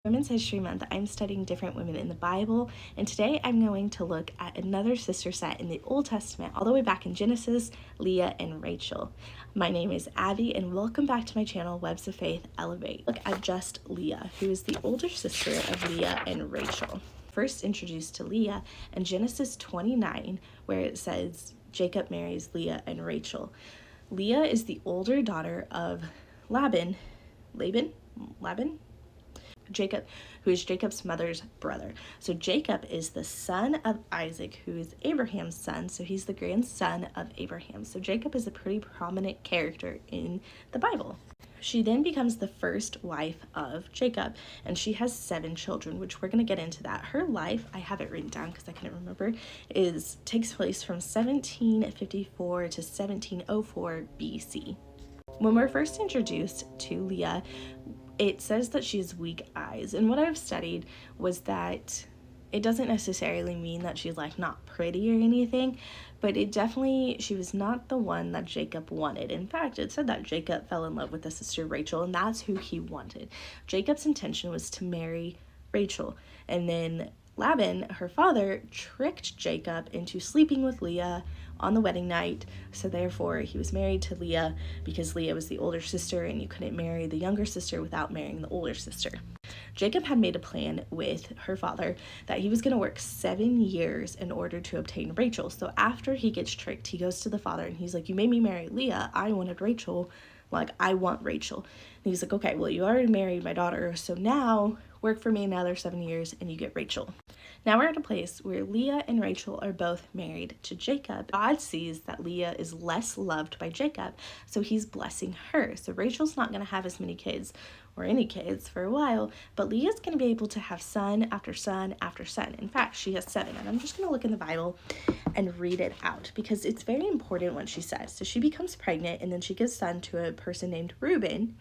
Women's History Month, I'm studying different women in the Bible, and today I'm going to look at another sister set in the Old Testament, all the way back in Genesis, Leah and Rachel. My name is Abby, and welcome back to my channel, Webs of Faith Elevate. Look at just Leah, who is the older sister of Leah and Rachel. First introduced to Leah in Genesis 29, where it says Jacob marries Leah and Rachel. Leah is the older daughter of Laban, Jacob, who is Jacob's mother's brother. So Jacob is the son of Isaac, who is Abraham's son. So he's the grandson of Abraham. So Jacob is a pretty prominent character in the Bible. She then becomes the first wife of Jacob, and she has 7 children, which we're going to get into that. Her life, I have it written down because I couldn't remember, takes place from 1754 to 1704 BC. When we're first introduced to Leah, it says that she has weak eyes, and what I've studied was that it doesn't necessarily mean that she's like not pretty or anything, but she was not the one that Jacob wanted. In fact, it said that Jacob fell in love with his sister Rachel, and that's who he wanted. Jacob's intention was to marry Rachel, and then Laban, her father, tricked Jacob into sleeping with Leah on the wedding night, so therefore he was married to Leah because Leah was the older sister and you couldn't marry the younger sister without marrying the older sister. Jacob had made a plan with her father that he was going to work 7 years in order to obtain Rachel. So after he gets tricked, he goes to the father and he's like, "You made me marry Leah. I wanted Rachel. Like, I want Rachel." And he's like, "Okay, well, you already married my daughter, so now work for me another 7 years and you get Rachel." Now we're at a place where Leah and Rachel are both married to Jacob. God sees that Leah is less loved by Jacob, so he's blessing her. So Rachel's not going to have as many kids or any kids for a while, but Leah's going to be able to have son after son after son. In fact, she has 7, and I'm just going to look in the Bible and read it out because it's very important what she says. So she becomes pregnant, and then she gives son to a person named Reuben,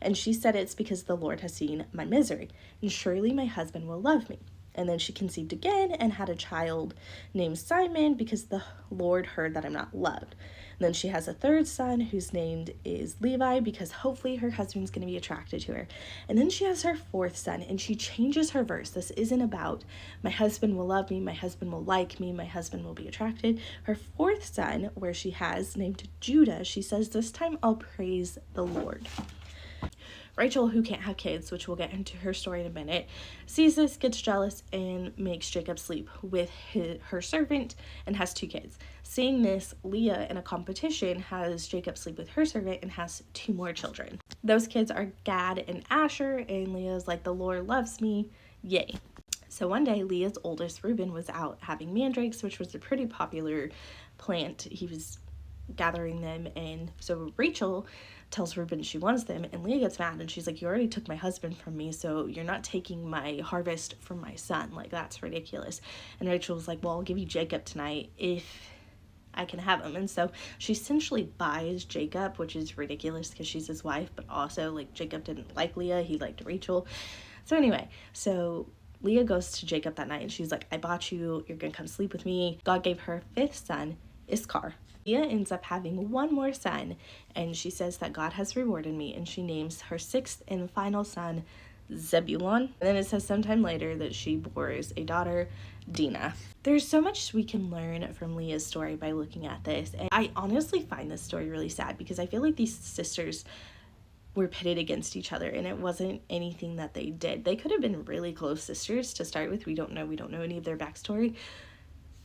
and she said, "It's because the Lord has seen my misery, and surely my husband will love me." And then she conceived again and had a child named Simon because the Lord heard that I'm not loved. And then she has a third son whose name is Levi because hopefully her husband's going to be attracted to her. And then she has her 4th son, and she changes her verse. This isn't about my husband will love me, my husband will like me, my husband will be attracted. Her 4th son, where she has named Judah, she says, "This time I'll praise the Lord." Rachel, who can't have kids, which we'll get into her story in a minute, sees this, gets jealous, and makes Jacob sleep with her servant and has 2 kids. Seeing this, Leah, in a competition, has Jacob sleep with her servant and has 2 more children. Those kids are Gad and Asher, and Leah's like, "The Lord loves me, yay." So one day, Leah's oldest, Reuben, was out having mandrakes, which was a pretty popular plant. He was gathering them, and so Rachel tells Reuben she wants them, and Leah gets mad and she's like, "You already took my husband from me, so you're not taking my harvest from my son. Like, that's ridiculous." And Rachel was like, "Well, I'll give you Jacob tonight if I can have him." And so she essentially buys Jacob, which is ridiculous because she's his wife, but also like Jacob didn't like Leah, he liked Rachel. So anyway, so Leah goes to Jacob that night and she's like, "I bought you, you're gonna come sleep with me." God gave her 5th son, Issachar. Leah ends up having 1 more son, and she says that God has rewarded me, and she names her 6th and final son Zebulon. And then it says sometime later that she bores a daughter, Dinah. There's so much we can learn from Leah's story by looking at this, and I honestly find this story really sad because I feel like these sisters were pitted against each other, and it wasn't anything that they did. They could have been really close sisters to start with. We don't know any of their backstory,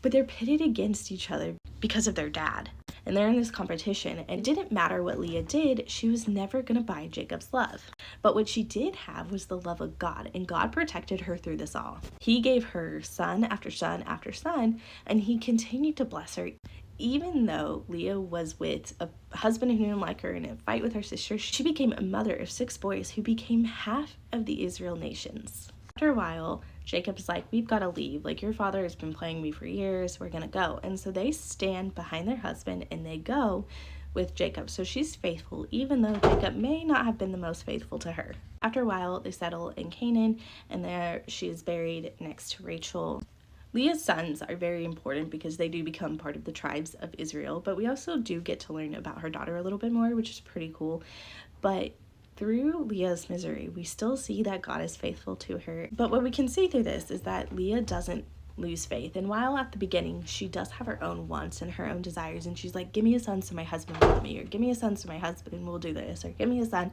but they're pitted against each other because of their dad. And they're in this competition, and it didn't matter what Leah did, she was never going to buy Jacob's love. But what she did have was the love of God, and God protected her through this all. He gave her son after son after son, and he continued to bless her. Even though Leah was with a husband who didn't like her and in a fight with her sister, she became a mother of 6 boys who became half of the Israel nations. After a while, Jacob's like, "We've got to leave. Like, your father has been playing me for years. We're going to go." And so they stand behind their husband and they go with Jacob. So she's faithful, even though Jacob may not have been the most faithful to her. After a while, they settle in Canaan, and there she is buried next to Rachel. Leah's sons are very important because they do become part of the tribes of Israel, but we also do get to learn about her daughter a little bit more, which is pretty cool. But through Leah's misery, we still see that God is faithful to her. But what we can see through this is that Leah doesn't lose faith. And while at the beginning she does have her own wants and her own desires, and she's like, give me a son so my husband will love me, or give me a son so my husband will do this, or give me a son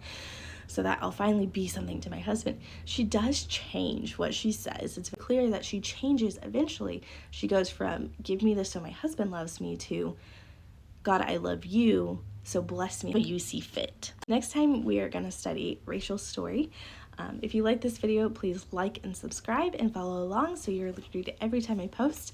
so that I'll finally be something to my husband, she does change what she says. It's clear that she changes eventually. She goes from give me this so my husband loves me to God, I love you, so bless me how you see fit. Next time we are going to study Rachel's story. If you like this video, please like and subscribe and follow along so you're alerted every time I post.